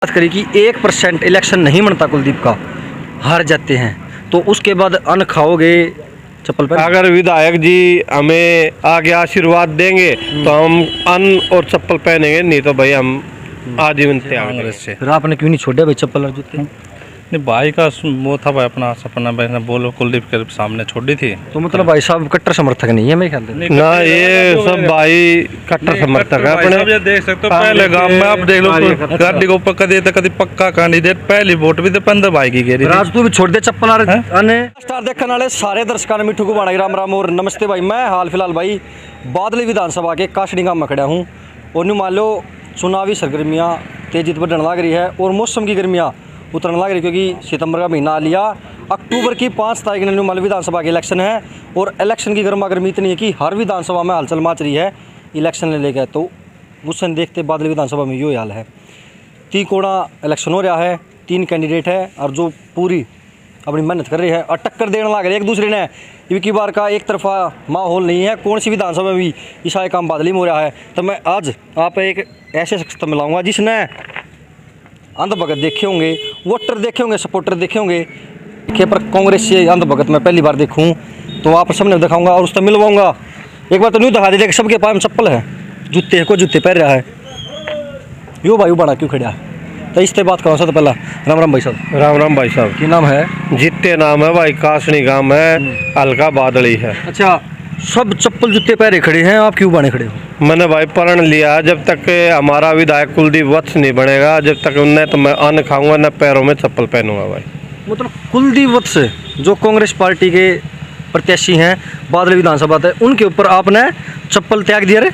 बात करी कि 1% इलेक्शन नहीं बनता कुलदीप का, हार जाते हैं, तो उसके बाद अन्न खाओगे चप्पल पर? अगर विधायक जी हमें आगे आशीर्वाद देंगे तो हम अन्न और चप्पल पहनेंगे, नहीं तो भाई हम आजीवन त्याग देंगे। फिर आपने क्यों नहीं छोड़े भाई चप्पल और जूते? नहीं, भाई का वो था भाई, अपना सपना भाई ने बोलो कुलदीप के सामने छोड़ी थी। तो मतलब भाई साहब कट्टर समर्थक नहीं है मेरे ख्याल से। ना, ये सब भाई कट्टर समर्थक है अपने। ये देख सकते हो पहले गांव में, आप देख लो गाड़ी को ऊपर कदी कदी पक्का कैंडिडेट, पहली वोट भी तो 15 भाई की गेरी। राज तू भी छोड़ दे चप्पल स्टार देखने वाले सारे दर्शकों ने मिठू को बाड़ा राम राम और नमस्ते भाई। मैं हाल फिलहाल भाई बादली विधानसभा के काशड़ी गांव में खड़ा हूँ और न्यू मान लो चुनावी सरगर्मियाँ तेजी बढ़ने लग रही है और मौसम की गर्मियाँ उतरने लग रही, क्योंकि सितंबर का महीना आ लिया। अक्टूबर की 5 तारीख ने न्यू मान विधानसभा के इलेक्शन है और इलेक्शन की गर्मा गर्मी इतनी है कि हर विधानसभा में हलचल मच रही है इलेक्शन ले लेकर। तो उससे देखते बादली विधानसभा में यो हाल है, 3 कोड़ा इलेक्शन हो रहा है, 3 कैंडिडेट है और जो पूरी अपनी मेहनत कर रही है और टक्कर देने लग रहे एक दूसरे ने। की बार का एक तरफा माहौल नहीं है, कौन सी विधानसभा में भी ईसाई काम बादली में हो रहा है। तो मैं आज आप एक ऐसे शख्स से मिलाऊंगा जिसने अंधभगत देखे होंगे, वोटर देखे होंगे, सपोर्टर देखे होंगे, पर कांग्रेस से अंधभगत मैं पहली बार देखूं, तो आप सामने दिखाऊंगा और उससे मिलवाऊंगा। एक बार तो न्यू दिखा दीजिए कि सबके पास में चप्पल है, जूते है, कोई जूते पहन रहा है, यो भाई बड़ा क्यों खड़ा है। तो इससे बात करो सबसे पहला। राम राम भाई साहब। राम राम भाई साहब। क्या नाम है? जितने नाम है भाई, काशनी गांव है, हल्का बादली है। अच्छा, सब चप्पल जूते पहने खड़े हैं, आप क्यों बने खड़े हो? मैंने भाई प्रण लिया, जब तक हमारा विधायक कुलदीप वत्स नहीं बनेगा, जब तक उन्हें तो मैं अन्न खाऊंगा न पैरों में चप्पल पहनूंगा भाई। मतलब कुलदीप वत्स जो कांग्रेस पार्टी के प्रत्याशी हैं बादल विधानसभा से, उनके ऊपर आपने चप्पल त्याग दिया? रे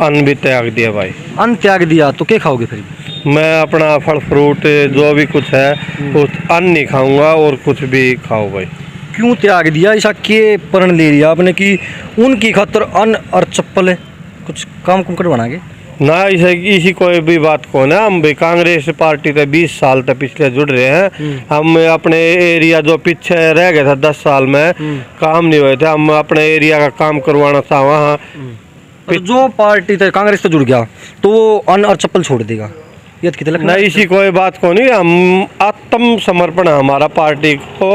अन्न भी त्याग दिया भाई। अन्न त्याग दिया तो क्या खाओगे फिर? मैं अपना फल फ्रूट जो भी कुछ है उस अन्न नहीं खाऊंगा और कुछ भी खाओ भाई। क्यों त्याग दिया? ऐसा के प्रण ले लिया आपने कि उनकी खातर अन्न और चप्पल है, कुछ काम कुम कर बनागे ना? इसी कोई भी बात को ना, हम भी कांग्रेस पार्टी से 20 साल तक पिछले जुड़ रहे हैं। हम अपने एरिया जो पीछे रह गया था 10 साल में काम नहीं हुए थे, हम अपने एरिया का काम करवाना था वहाँ। तो जो पार्टी से कांग्रेस से जुड़ गया तो वो अन्न और चप्पल छोड़ देगा, ये कितने लगना? नहीं, इसी कोई बात को नहीं, हम आत्म समर्पण है हमारा पार्टी को।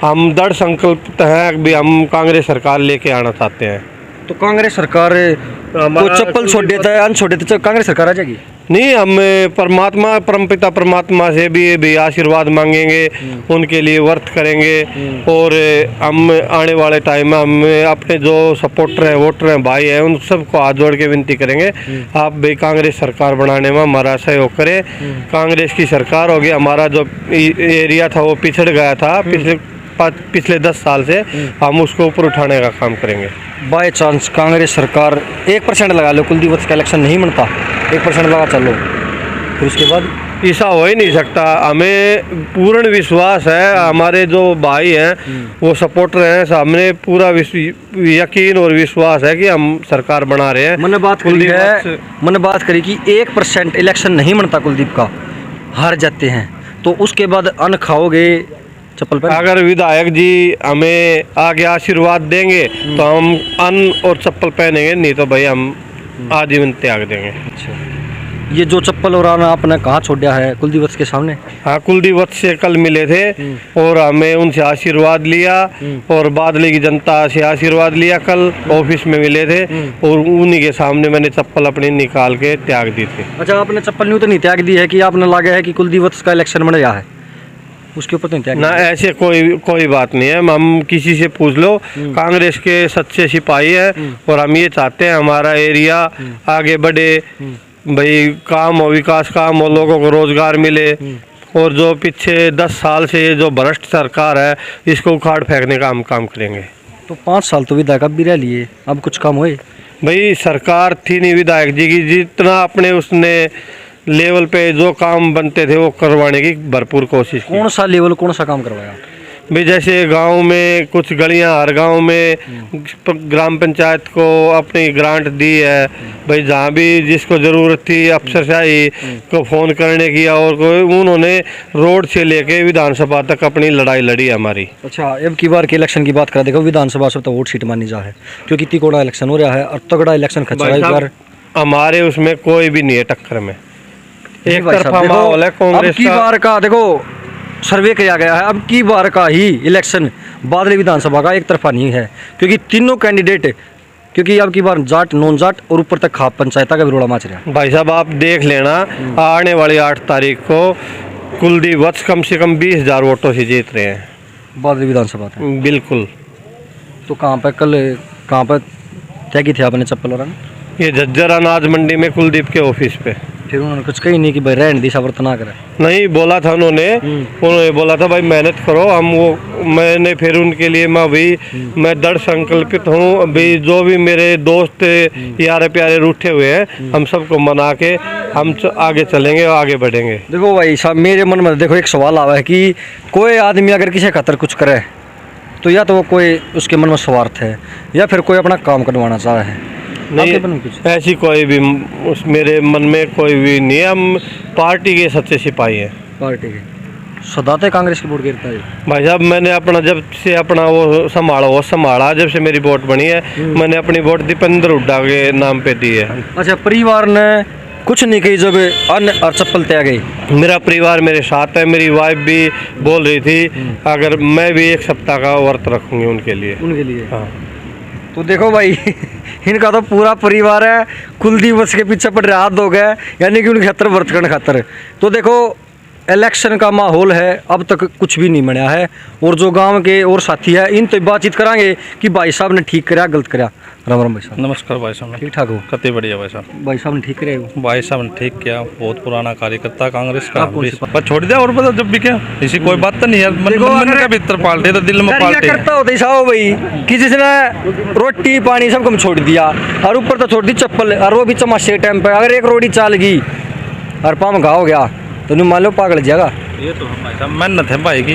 हम दृढ़ संकल्पित हैं भी हम कांग्रेस सरकार लेके आना चाहते हैं। तो कांग्रेस सरकार को चप्पल छोड़ देता है, अन्न छोड़ देता है, कांग्रेस सरकार आ जाएगी? नहीं, हम परमात्मा परमपिता परमात्मा से भी आशीर्वाद मांगेंगे, उनके लिए व्रत करेंगे और हम आने वाले टाइम में हम अपने जो सपोर्टर हैं, वोटर हैं, भाई हैं, उन सबको हाथ जोड़ के विनती करेंगे आप भी कांग्रेस सरकार बनाने में हमारा सहयोग करें। कांग्रेस की सरकार होगी, हमारा जो एरिया था वो पिछड़ गया था पिछले 10 साल से, हम उसको ऊपर उठाने का काम करेंगे। बाय चांस कांग्रेस सरकार 1% लगा लो, कुलदीप वत्स का इलेक्शन नहीं बनता, 1% लगा चलो, फिर उसके बाद ऐसा हो ही नहीं सकता। हमें पूर्ण विश्वास है, हमारे जो भाई हैं वो सपोर्टर हैं, हमने पूरा यकीन और विश्वास है कि हम सरकार बना रहे हैं। मैंने बात करी कि 1% इलेक्शन नहीं बनता कुलदीप का, हार जाते हैं, तो उसके बाद अन्न खाओगे चप्पल पर? अगर विधायक जी हमें आगे आशीर्वाद देंगे तो हम अन्न और चप्पल पहनेंगे, नहीं तो भाई हम आजीवन त्याग देंगे। अच्छा, ये जो चप्पल और अन्न आपने कहाँ छोड़ा है? कुलदीप वत्स के सामने? हाँ, कुलदीप वत्स से कल मिले थे और हमें उनसे आशीर्वाद लिया और बादली की जनता से आशीर्वाद लिया। कल ऑफिस में मिले थे और उन्हीं के सामने मैंने चप्पल अपनी निकाल के त्याग दी थी। अच्छा, आपने चप्पल न्यू तो नहीं त्याग दी है कि आपने लगा है कि कुलदीप वत्स का इलेक्शन बन रहा है, उसके ऊपर तो ना? ऐसे कोई बात नहीं है, हम किसी से पूछ लो, कांग्रेस के सच्चे सिपाही है और हम ये चाहते हैं हमारा एरिया आगे बढ़े, भाई काम हो, विकास काम हो, लोगों को रोजगार मिले और जो पीछे 10 साल से ये जो भ्रष्ट सरकार है इसको उखाड़ फेंकने का हम काम करेंगे। तो 5 साल तो विधायक अब भी रह लिए, अब कुछ काम हुए? भाई सरकार थी नहीं विधायक जी की, जितना अपने उसने लेवल पे जो काम बनते थे वो करवाने की भरपूर कोशिश की। कौन सा लेवल, कौन सा काम करवाया? भाई जैसे गांव में कुछ गलियां, हर गांव में ग्राम पंचायत को अपनी ग्रांट दी है। भाई जहाँ भी जिसको ज़रूरत थी अफसरशाही को फ़ोन करने की और उन्होंने रोड से लेके विधानसभा तक अपनी लड़ाई लड़ी हमारी। अच्छा, अब की बार के इलेक्शन की बात करा, देखो विधानसभा से तो वोट सीट मानी जा है, क्योंकि तिकोड़ा इलेक्शन हो रहा है और तगड़ा इलेक्शन खचा है। हमारे उसमें कोई भी नहीं है टक्कर में। एक भाई साहब, तरफा देखो, माहौल है अब कांग्रेस की का। बार का देखो सर्वे किया गया है, अब की बार का ही इलेक्शन बादली विधानसभा का एक तरफा नहीं है, क्योंकि तीनों कैंडिडेट, क्योंकि अब की बार जाट नॉन जाट और ऊपर तक खाप पंचायत का विरोड़ा माच रहा। भाई साहब आप देख लेना, आने वाली 8 तारीख को कुलदीप वत्स कम से कम 20,000 वोटों से जीत रहे हैं। बादली विधानसभा था बिल्कुल। तो कहाँ पर कहाँ पर तय की थे आपने चप्पल और ये झज्जर अनाज मंडी में कुलदीप के ऑफिस पे। फिर उन्होंने कुछ कही नहीं कि भाई रहने दिशा व्रत ना करे? नहीं बोला था उन्होंने बोला था भाई मेहनत करो, हम वो मैंने फिर उनके लिए मैं दृढ़ संकल्पित हूँ। अभी जो भी मेरे दोस्त यारे प्यारे रूठे हुए हैं, हम सबको मना के हम आगे चलेंगे और आगे बढ़ेंगे। देखो भाई साहब, मेरे मन में देखो एक सवाल आवा है कि कोई आदमी अगर किसी खातर कुछ करे तो या तो वो कोई उसके मन में स्वार्थ है या फिर कोई अपना काम करवाना चाह है। आपके मन में कुछ ऐसी कोई भी उस मेरे मन में कोई भी नहीं है। हम पार्टी के सच्चे सिपाही हैं। पार्टी के सदाते कांग्रेस की वोट गिरता है? भाई साहब मैंने अपना जब से अपना वो संभाला जब से मेरी वोट बनी है, मैंने अपनी वोट दीपेंद्र हुड्डा के नाम पे दी है। अच्छा, परिवार ने कुछ नहीं कही जब अन्न और चप्पल तय गई? मेरा परिवार मेरे साथ है। मेरी वाइफ भी बोल रही थी अगर मैं भी 1 सप्ताह का व्रत रखूंगी उनके लिए। हाँ। तो देखो भाई इनका तो पूरा परिवार है कुलदीप वत्स के पीछे पड़ रहा, हाथ हो गए, यानी कि उनके खतर व्रत करने खातर। तो देखो इलेक्शन का माहौल है, अब तक कुछ भी नहीं बना है, और जो गांव के और साथी है इन तो बातचीत करांगे कि भाई साहब ने ठीक कराया गलत कराया। राम राम भाई साहब। नमस्कार भाई साहब। ठीक ठाक हो? कते बढ़िया भाई साहब। भाई साहब ने ठीक कराया हो? भाई साहब ने ठीक किया, बहुत पुराना कार्यकर्ता कांग्रेस का। आप कौन सी पर छोड़ दिया और बता जब भी क्या, इसी कोई बात तो नहीं है। मन का भीतर पाल्टे तो दिल में पाल्टे करता होता ही साहब भाई कि जिसने रोटी पानी सब कम छोड़ दिया और ऊपर तो छोड़ दी चप्पल, और वो भी चमाशे टाइम पे अगर एक रोटी चाल गई और पाँव घाव हो गया तो नहीं मान लो पागल जाएगा। ये तो भाई साहब मेहनत है भाई की।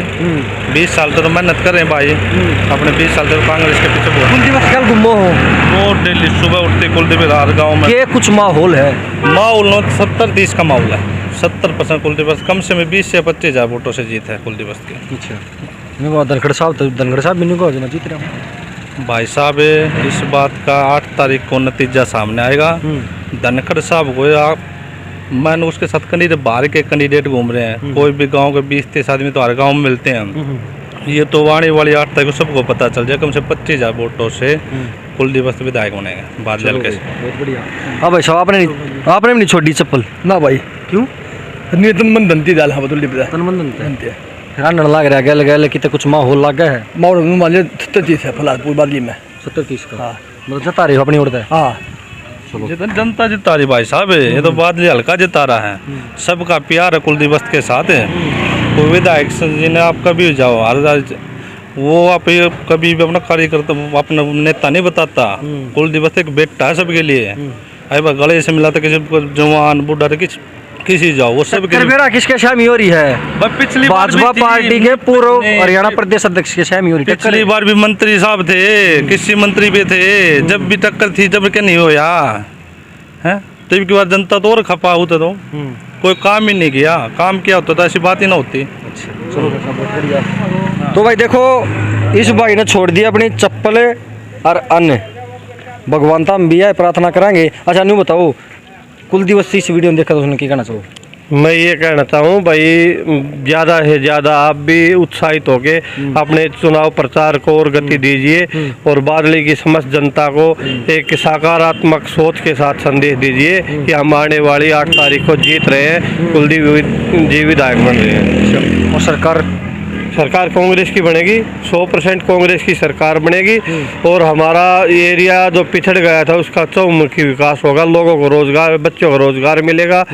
20 साल तो मेहनत कर रहे हैं भाई, अपने 20 साल तो कांग्रेस के पीछे बहुत। कुलदीप कल गुम्मो हो वो डेली सुबह उठते कुलदीप हर गाँव में के कुछ माहौल है? माहौल 70-30 का माहौल है। 70% कुलदीप कम से कम 20 से 25,000 वोटों से जीत है कुलदीप के। अच्छा, मैं धनखड़ साहब भी नहीं को जीत रहा हूँ। भाई साहब इस बात का 8 तारीख को नतीजा सामने आएगा। धनखड़ साहब को आप मैंने उसके साथ कैंडिडेट बाहर के कैंडिडेट घूम रहे हैं, कोई भी गांव के 20-30 आदमी तो हर गांव में मिलते हैं। ये तो आने वाली 8 तारीख को सबको पता चल जाए, कम से 25,000 वोटों से कुलदीप वत्स विधायक बनेंगे बादल के। बहुत बढ़िया। हाँ भाई साहब, आपने भी नहीं छोड़ी चप्पल ना भाई? क्यों? तन मन धनती दाल हाँ बदल तन मन फिर आने लग रहा है गल गल कि कुछ माहौल लग गया है। माहौल में मान लिया 70-30 है फिलहाल बादली में। 70-30 का? हाँ। मतलब जता रही हो अपनी उड़ता है? हाँ जितना जनता जिता रही भाई साहब, ये तो बादली हल्का जिता रहा है। सबका प्यार है कुलदीप वत्स के साथ है। कोई विधायक जी ने आप कभी जाओ वो आप कभी भी अपना कार्यकर्ता अपना नेता नहीं बताता। कुलदीप वत्स एक बेटा है सबके लिए। अरे गले से मिला था किसी जवान बूढ़ा तो किसी जाओ वो सब मेरा किसके शामी हो रही है? पिछली भाजपा पार्टी के पूर्व हरियाणा प्रदेश अध्यक्ष के शामी हो रही। पिछली बार भी मंत्री साहब थे, किसी मंत्री भी थे, जब भी टक्कर थी जब क्या नहीं होया है। तब की बार जनता तो और खपा होता तो कोई काम ही नहीं किया, काम किया होता तो ऐसी बात ही ना होती। तो भाई देखो इस भाई ने छोड़ दिया अपनी चप्पल और अन्य, भगवान हम भी है प्रार्थना करांगे। अच्छा नहीं बताओ कुलदीप वत्स इस वीडियो में देखा तो उसने क्या कहना चाहो? मैं ये कहना चाहूँ भाई ज़्यादा से ज़्यादा आप भी उत्साहित होके अपने चुनाव प्रचार को और गति दीजिए और बादली की समस्त जनता को एक सकारात्मक सोच के साथ संदेश दीजिए कि हम आने वाली 8 तारीख को जीत रहे हैं, कुलदीप जी विधायक बन रहे हैं। और सरकार कांग्रेस की बनेगी, 100% कांग्रेस की सरकार बनेगी और हमारा एरिया जो पिछड़ गया था उसका चौमुखी विकास होगा। लोगों को रोजगार, बच्चों को रोजगार मिलेगा,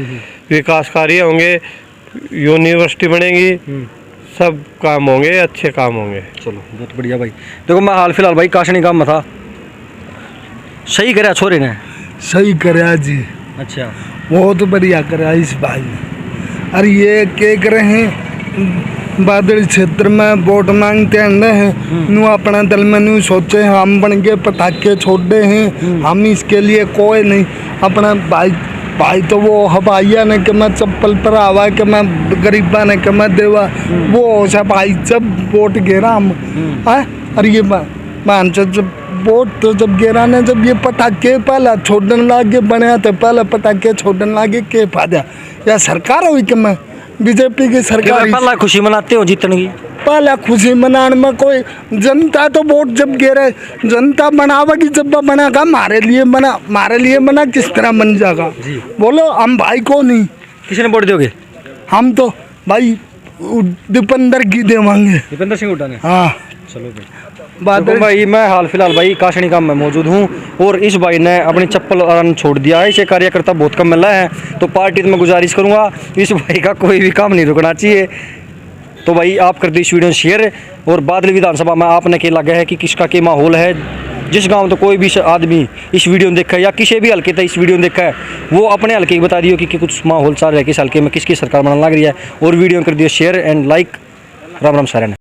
विकास कार्य होंगे, यूनिवर्सिटी बनेगी, सब काम होंगे, अच्छे काम होंगे। चलो बहुत बढ़िया भाई। देखो मैं हाल फिलहाल भाई काशनी गाँव में था, सही कराया छोरे ने? सही कराया जी। अच्छा, बहुत बढ़िया कराया इस भाई ने। अरे ये क्या कर रहे हैं बादल क्षेत्र में वोट मांगते हैं, नू अपना दल में नू सोचे हम बन के पटाखे छोड़े हैं, हम इसके लिए कोई नहीं। अपना भाई तो वो हवाइया ने कि मैं चप्पल पर आवा कि मैं गरीबा ने कि मैं देवा, वो सब भाई जब वोट गिरा हम अरे ये मान जब वोट तो जब गिरा ने जब ये पटाखे पहला छोड़ने लागे बने तो पहले पटाखे छोड़ने लागे के फायदा या सरकार हुई कि मैं बीजेपी की सरकार ही। पहला खुशी मनाते हो जीतने की? पहला खुशी मनाने में कोई जनता तो वोट जब गिरे जनता बनावेगी, जब बनागा मारे लिए बना किस तरह बन जाएगा? बोलो हम भाई को नहीं, किसी ने वोट दोगे? हम तो भाई दीपेंद्र की देवांगे। दीपेंद्र सिंह हुड्डा ने? हाँ चलो भाई। बादल तो भाई मैं हाल फिलहाल भाई काशनी गांव में मौजूद हूँ और इस भाई ने अपनी चप्पल और छोड़ दिया है। इसे कार्यकर्ता बहुत कम मिल रहा है, तो पार्टी में गुजारिश करूँगा इस भाई का कोई भी काम नहीं रुकना चाहिए। तो भाई आप कर दी इस वीडियो शेयर। और बादल विधानसभा में आपने के लगा है कि किसका क्या माहौल है, जिस गांव तो कोई भी आदमी इस वीडियो में देखा है या किसी भी हल्के तक इस वीडियो में देखा है वो अपने हल्के की बता दियो कि कुछ माहौल चल रहा है किस हल्के में, किसकी सरकार बनाने लग रही है। और वीडियो कर दियो share and like. Ram Ram सारे ने।